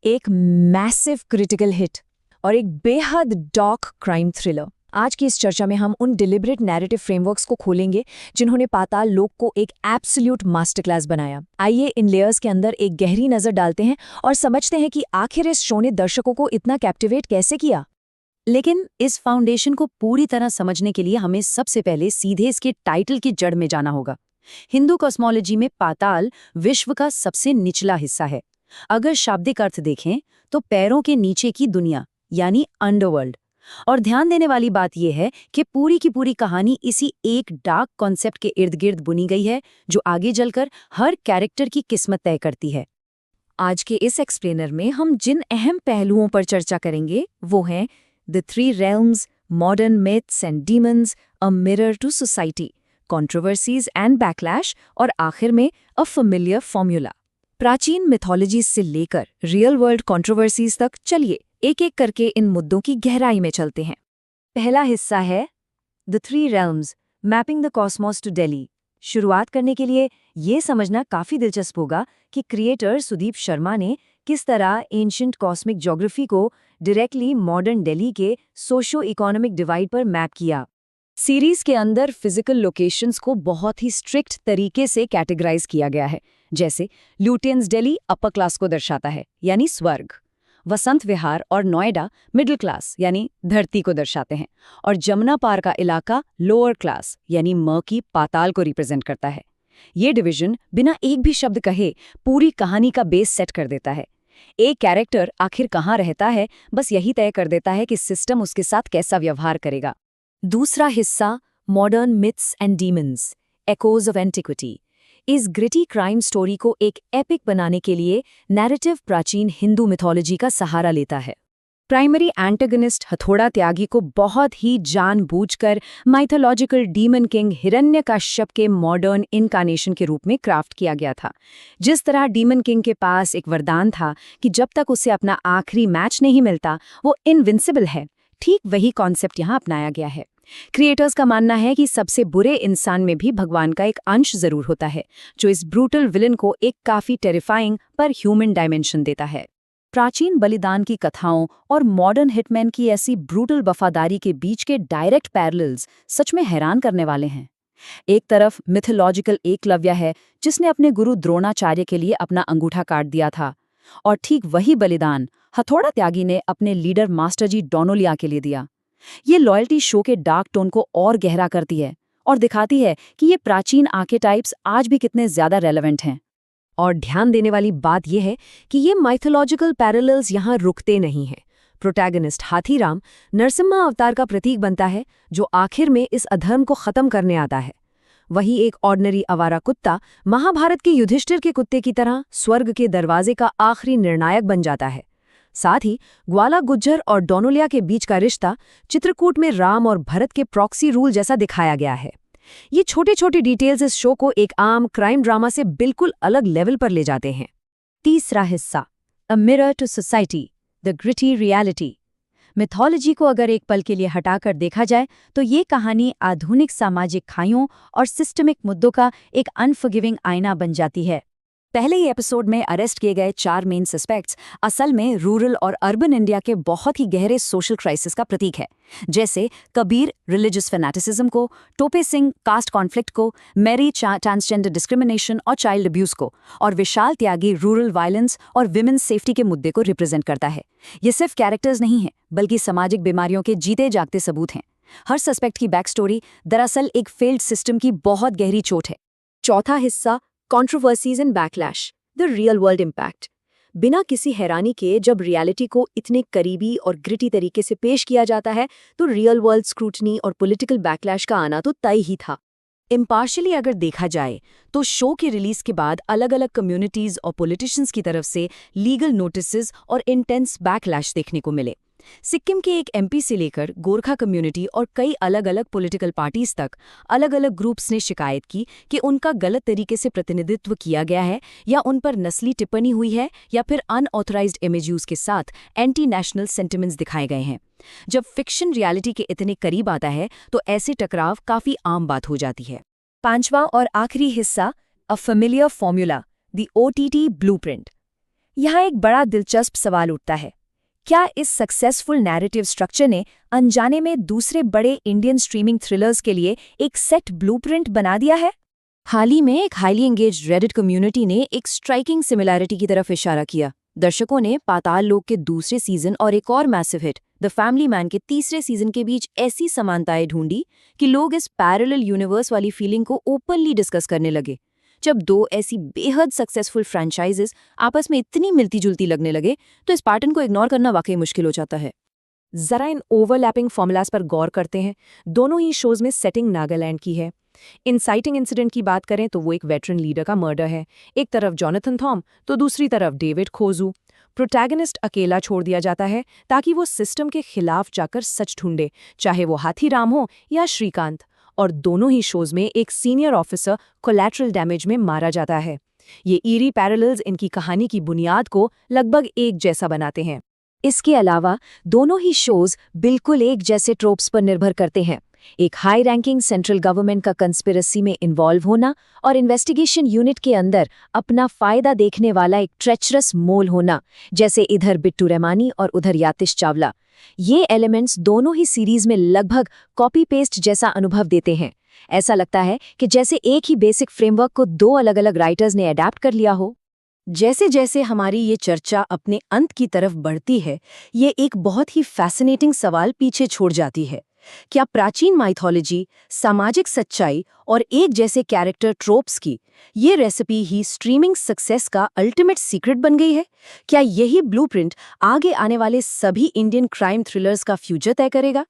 एक massive critical hit और एक बेहद डार्क क्राइम थ्रिलर। आज की इस चर्चा में हम उन डिलिबरेट नैरेटिव फ्रेमवर्क्स को खोलेंगे जिन्होंने पाताल लोक को एक एब्सोल्यूट मास्टर क्लास बनाया। आइए इन लेयर्स के अंदर एक गहरी नजर डालते हैं और समझते हैं कि आखिर इस शो ने दर्शकों को इतना कैप्टिवेट कैसे किया। लेकिन इस फाउंडेशन को पूरी तरह समझने के लिए हमें सबसे पहले सीधे इसके टाइटल की जड़ में जाना होगा। हिंदू कॉस्मोलॉजी में पाताल विश्व का सबसे निचला हिस्सा है। अगर शाब्दिक अर्थ देखें तो पैरों के नीचे की दुनिया यानी अंडरवर्ल्ड। और ध्यान देने वाली बात यह है कि पूरी की पूरी कहानी इसी एक डार्क कॉन्सेप्ट के इर्द गिर्द बुनी गई है जो आगे चलकर हर कैरेक्टर की किस्मत तय करती है। आज के इस एक्सप्लेनर में हम जिन अहम पहलुओं पर चर्चा करेंगे वो हैं the three realms, modern myths and demons, a mirror to society, controversies and backlash और आखिर में अ फेमिलियर फॉर्मूला। प्राचीन मिथोलॉजीज से लेकर रियल वर्ल्ड कंट्रोवर्सीज तक चलिए एक एक करके इन मुद्दों की गहराई में चलते हैं। पहला हिस्सा है the three realms, mapping the Cosmos to Delhi. शुरुआत करने के लिए ये समझना काफी दिलचस्प होगा कि क्रिएटर सुदीप शर्मा ने किस तरह एंशिएंट कॉस्मिक ज्योग्राफी को डायरेक्टली मॉडर्न दिल्ली के सोशो इकोनॉमिक डिवाइड पर मैप किया। सीरीज के अंदर फिजिकल लोकेशंस को बहुत ही स्ट्रिक्ट तरीके से कैटेगराइज किया गया है। जैसे ल्यूटियंस दिल्ली अपर क्लास को दर्शाता है यानी स्वर्ग, वसंत विहार और नोएडा मिडिल क्लास यानी धरती को दर्शाते हैं, और जमुना पार का इलाका लोअर क्लास यानी मर्की पाताल को रिप्रेजेंट करता है। ये डिवीजन बिना एक भी शब्द कहे पूरी कहानी का बेस सेट कर देता है। एक कैरेक्टर आखिर कहाँ रहता है बस यही तय कर देता है कि सिस्टम उसके साथ कैसा व्यवहार करेगा। दूसरा हिस्सा modern myths and demons, echoes of antiquity. इस ग्रिटी क्राइम स्टोरी को एक एपिक बनाने के लिए नैरेटिव प्राचीन हिंदू मिथोलॉजी का सहारा लेता है। प्राइमरी एंटागनिस्ट हथौड़ा त्यागी को बहुत ही जानबूझकर माइथोलॉजिकल डीमन किंग हिरण्यकश्यप के मॉडर्न इनकार्नेशन के रूप में क्राफ्ट किया गया था। जिस तरह डीमन किंग के पास एक वरदान था कि जब तक उसे अपना आखिरी मैच नहीं मिलता वो इनविंसिबल है, ठीक वही कॉन्सेप्ट यहाँ अपनाया गया है। क्रिएटर्स का मानना है कि सबसे बुरे इंसान में भी भगवान का एक अंश जरूर होता है जो इस ब्रूटल विलन को एक काफी टेरिफाइंग पर ह्यूमन डायमेंशन देता है। प्राचीन बलिदान की कथाओं और मॉडर्न हिटमैन की ऐसी ब्रूटल वफादारी के बीच के डायरेक्ट पैरेलल्स सच में हैरान करने वाले हैं। एक तरफ मिथोलॉजिकल एकलव्य है जिसने अपने गुरु द्रोणाचार्य के लिए अपना अंगूठा काट दिया था, और ठीक वही बलिदान हथौड़ा त्यागी ने अपने लीडर मास्टर जी डोनोलिया के लिए दिया। ये लॉयल्टी शो के डार्क टोन को और गहरा करती है और दिखाती है कि ये प्राचीन आर्केटाइप्स आज भी कितने ज्यादा रेलेवेंट हैं। और ध्यान देने वाली बात यह है कि ये माइथोलॉजिकल पैरेलल्स यहाँ रुकते नहीं हैं। प्रोटैगनिस्ट हाथीराम नरसिम्हा अवतार का प्रतीक बनता है जो आखिर में इस अधर्म को खत्म करने आता है। वही एक ऑर्डिनरी आवारा कुत्ता महाभारत के युधिष्ठिर के कुत्ते की तरह स्वर्ग के दरवाजे का आखिरी निर्णायक बन जाता है। साथ ही ग्वाला गुज्जर और डोनोलिया के बीच का रिश्ता चित्रकूट में राम और भरत के प्रॉक्सी रूल जैसा दिखाया गया है। ये छोटे छोटे डिटेल्स इस शो को एक आम क्राइम ड्रामा से बिल्कुल अलग लेवल पर ले जाते हैं। तीसरा हिस्सा a mirror to society, the gritty reality. Mythology को अगर एक पल के लिए हटाकर देखा जाए तो ये कहानी आधुनिक सामाजिक खाइयों और सिस्टमिक मुद्दों का एक अनफॉरगिविंग आईना बन जाती है। पहले ही एपिसोड में अरेस्ट किए गए 4 मेन सस्पेक्ट्स असल में रूरल और अर्बन इंडिया के बहुत ही गहरे सोशल क्राइसिस का प्रतीक है। जैसे कबीर रिलीजियस फैनेटिसिज्म को, टोपे सिंह कास्ट कॉन्फ्लिक्ट को, मैरी ट्रांसजेंडर डिस्क्रिमिनेशन और चाइल्ड अब्यूज को, और विशाल त्यागी रूरल वायलेंस और विमेन्स सेफ्टी के मुद्दे को रिप्रेजेंट करता है। ये सिर्फ कैरेक्टर्स नहीं हैं बल्कि सामाजिक बीमारियों के जीते जागते सबूत हैं। हर सस्पेक्ट की बैक स्टोरी दरअसल एक फेल्ड सिस्टम की बहुत गहरी चोट है। चौथा हिस्सा controversies and backlash, the real world impact. बिना किसी हैरानी के जब रियलिटी को इतने करीबी और ग्रिटी तरीके से पेश किया जाता है तो रियल वर्ल्ड स्क्रूटनी और पॉलिटिकल बैकलैश का आना तो तय ही था। इम्पार्शियली अगर देखा जाए तो शो के रिलीज के बाद अलग अलग कम्युनिटीज और पॉलिटिशियंस की तरफ से लीगल नोटिसेस और इंटेंस बैकलैश देखने को मिले। सिक्किम के एक एमपी से लेकर गोरखा कम्युनिटी और कई अलग अलग पॉलिटिकल पार्टीज तक अलग अलग ग्रुप्स ने शिकायत की कि उनका गलत तरीके से प्रतिनिधित्व किया गया है या उन पर नस्ली टिप्पणी हुई है या फिर अनऑथराइज्ड इमेज यूज के साथ एंटी नेशनल सेंटिमेंट्स दिखाए गए हैं। जब फिक्शन रियलिटी के इतने करीब आता है तो ऐसे टकराव काफी आम बात हो जाती है। पांचवा और आखिरी हिस्सा, अ familiar formula, the OTT blueprint. यहाँ एक बड़ा दिलचस्प सवाल उठता है, क्या इस सक्सेसफुल नैरेटिव स्ट्रक्चर ने अनजाने में दूसरे बड़े इंडियन स्ट्रीमिंग थ्रिलर्स के लिए एक सेट ब्लूप्रिंट बना दिया है? हाल ही में एक हाईली एंगेज्ड रेडिट कम्युनिटी ने एक स्ट्राइकिंग सिमिलैरिटी की तरफ इशारा किया। दर्शकों ने पाताल लोक के दूसरे सीजन और एक और massive hit the family man के तीसरे सीजन के बीच ऐसी समानताएं ढूंढी कि लोग इस पैरेलल यूनिवर्स वाली फीलिंग को ओपनली डिस्कस करने लगे। जब दो ऐसी बेहद सक्सेसफुल फ्रेंचाइजेस आपस में इतनी मिलती जुलती लगने लगे तो इस पैटर्न को इग्नोर करना वाकई मुश्किल हो जाता है। जरा इन ओवरलैपिंग फॉर्मूलाज पर गौर करते हैं। दोनों ही शोज में सेटिंग नागालैंड की है। इंसाइटिंग इंसिडेंट की बात करें तो वो एक वेटरन लीडर का मर्डर है। एक तरफ जॉनथन थॉम तो दूसरी तरफ डेविड खोजू। प्रोटैगनिस्ट अकेला छोड़ दिया जाता है ताकि वो सिस्टम के खिलाफ जाकर सच ढूंढे, चाहे वो हाथीराम हो या श्रीकांत। और दोनों ही शोज में एक सीनियर ऑफिसर कोलैटरल डैमेज में मारा जाता है। ये ईरी पैरेलल्स इनकी कहानी की बुनियाद को लगभग एक जैसा बनाते हैं। इसके अलावा दोनों ही शोज बिल्कुल एक जैसे ट्रोप्स पर निर्भर करते हैं। एक हाई रैंकिंग सेंट्रल गवर्नमेंट का कंस्पिरेसी में इन्वॉल्व होना और इन्वेस्टिगेशन यूनिट के अंदर अपना फायदा देखने वाला एक ट्रेचरस मोल होना, जैसे इधर बिट्टू रहमानी और उधर यातिश चावला। ये एलिमेंट्स दोनों ही सीरीज में लगभग कॉपी पेस्ट जैसा अनुभव देते हैं। ऐसा लगता है कि जैसे एक ही बेसिक फ्रेमवर्क को दो अलग अलग राइटर्स ने अडैप्ट कर लिया हो। जैसे जैसे हमारी ये चर्चा अपने अंत की तरफ बढ़ती है, ये एक बहुत ही फैसिनेटिंग सवाल पीछे छोड़ जाती है। क्या प्राचीन माइथोलॉजी, सामाजिक सच्चाई और एक जैसे कैरेक्टर ट्रोप्स की ये रेसिपी ही स्ट्रीमिंग सक्सेस का अल्टीमेट सीक्रेट बन गई है? क्या यही ब्लूप्रिंट आगे आने वाले सभी इंडियन क्राइम थ्रिलर्स का फ्यूचर तय करेगा?